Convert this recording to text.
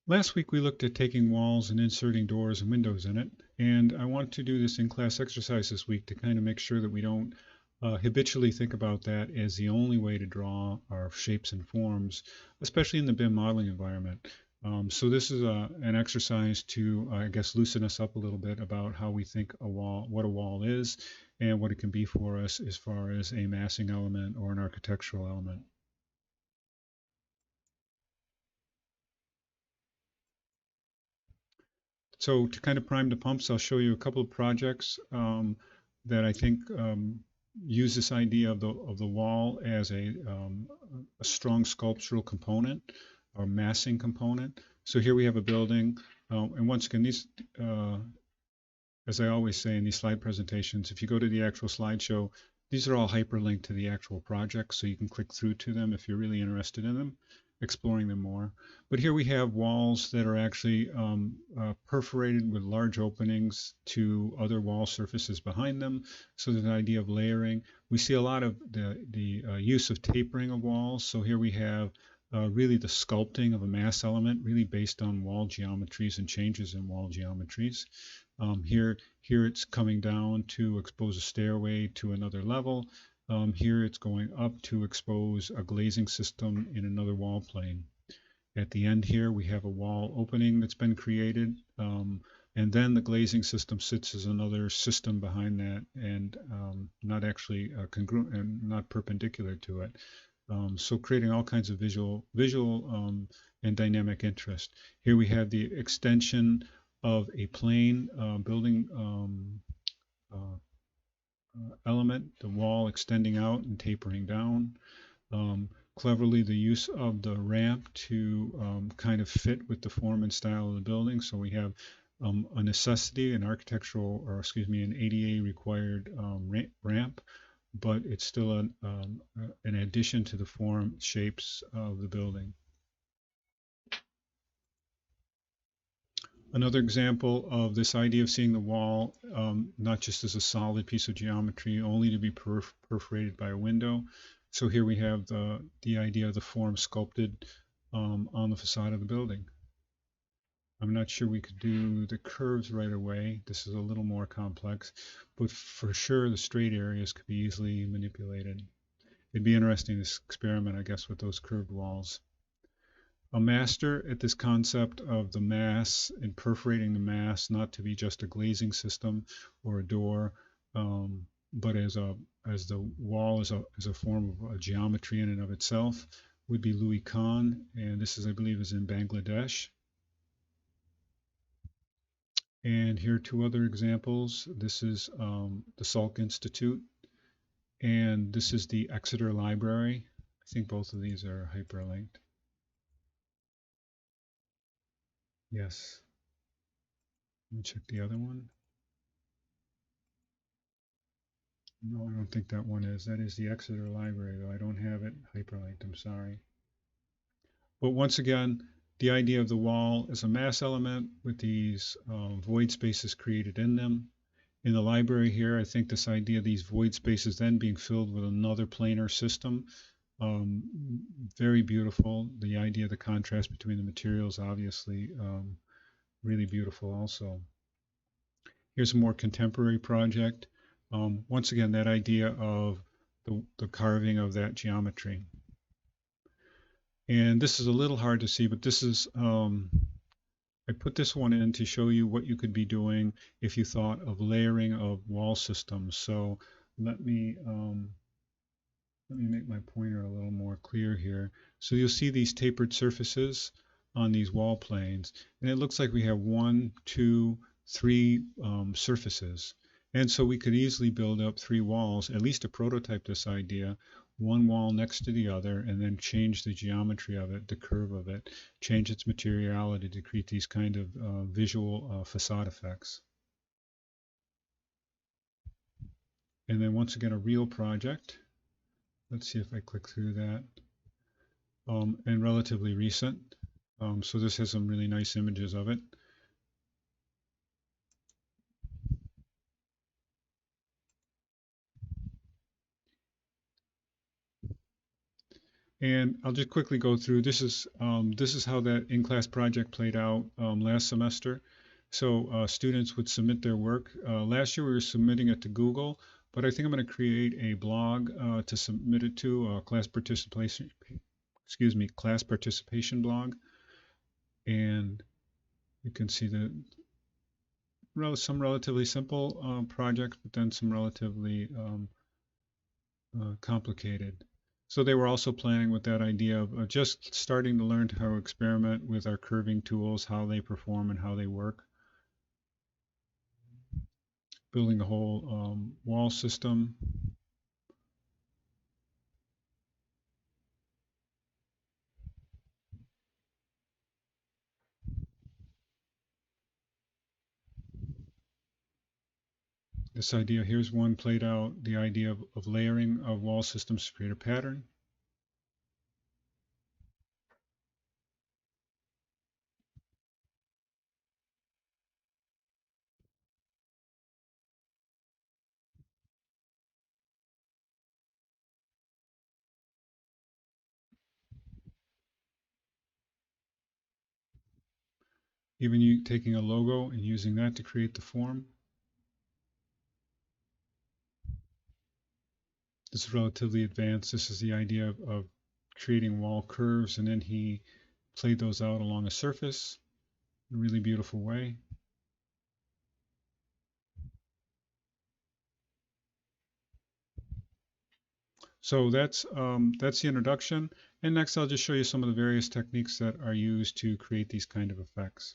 Last week we looked at taking walls and inserting doors and windows in it, and I want to do this in class exercise this week to kind of make sure that we don't habitually think about that as the only way to draw our shapes and forms, especially in the BIM modeling environment. So this is an exercise to, I guess, loosen us up a little bit about how we think a wall, what a wall is, and what it can be for us as far as a massing element or an architectural element. So to kind of prime the pumps, I'll show you a couple of projects that I think use this idea of the wall as a strong sculptural component or massing component. So here we have a building, and once again, these, as I always say in these slide presentations, if you go to the actual slideshow, these are all hyperlinked to the actual project, so you can click through to them if you're really interested in them, exploring them more. But here we have walls that are actually perforated with large openings to other wall surfaces behind them. So there's an idea of layering. We see a lot of the use of tapering of walls. So here we have really the sculpting of a mass element, really based on wall geometries and changes in wall geometries. Here it's coming down to expose a stairway to another level. Here it's going up to expose a glazing system in another wall plane. At the end here, we have a wall opening that's been created, and then the glazing system sits as another system behind that, and not actually congruent and not perpendicular to it. So creating all kinds of visual and dynamic interest. Here we have the extension of a plane building element, the wall extending out and tapering down. Cleverly, the use of the ramp to kind of fit with the form and style of the building. So we have a necessity, an architectural, or excuse me, an ADA required ramp, but it's still an addition to the form shapes of the building. Another example of this idea of seeing the wall not just as a solid piece of geometry, only to be perforated by a window. So here we have the idea of the form sculpted on the facade of the building. I'm not sure we could do the curves right away. This is a little more complex, but for sure the straight areas could be easily manipulated. It'd be interesting to experiment, I guess, with those curved walls. A master at this concept of the mass and perforating the mass not to be just a glazing system or a door, but as the wall as a form of a geometry in and of itself would be Louis Kahn, and this is I believe is in Bangladesh. And here are two other examples. This is the Salk Institute, and this is the Exeter Library. I think both of these are hyperlinked. Yes. Let me check the other one. No, I don't think that one is. That is the Exeter Library, though I don't have it hyperlinked. I'm sorry. But once again, the idea of the wall is a mass element with these void spaces created in them. In the library here, I think this idea of these void spaces then being filled with another planar system, very beautiful. The idea of the contrast between the materials, obviously, really beautiful also. Here's a more contemporary project. Once again, that idea of the carving of that geometry. And this is a little hard to see, but this is, I put this one in to show you what you could be doing if you thought of layering of wall systems. So let me make my pointer a little more clear here. So you'll see these tapered surfaces on these wall planes, and it looks like we have 1, 2, 3 surfaces. And so we could easily build up 3 walls, at least to prototype this idea, one wall next to the other, and then change the geometry of it, the curve of it, change its materiality to create these kind of visual facade effects. And then once again, a real project. Let's see if I click through that. And relatively recent. So this has some really nice images of it. And I'll just quickly go through. This is how that in-class project played out last semester. So students would submit their work. Last year we were submitting it to Google, but I think I'm going to create a blog to submit it to class participation. Excuse me, class participation blog, and you can see the some relatively simple projects, but then some relatively complicated. So they were also planning with that idea of just starting to learn how to experiment with our curving tools, how they perform and how they work, building a whole wall system. This idea, here's one played out, the idea of layering of wall systems to create a pattern. Even you taking a logo and using that to create the form. This is relatively advanced. This is the idea of creating wall curves, and then he played those out along a surface in a really beautiful way. So that's the introduction. And next I'll just show you some of the various techniques that are used to create these kind of effects.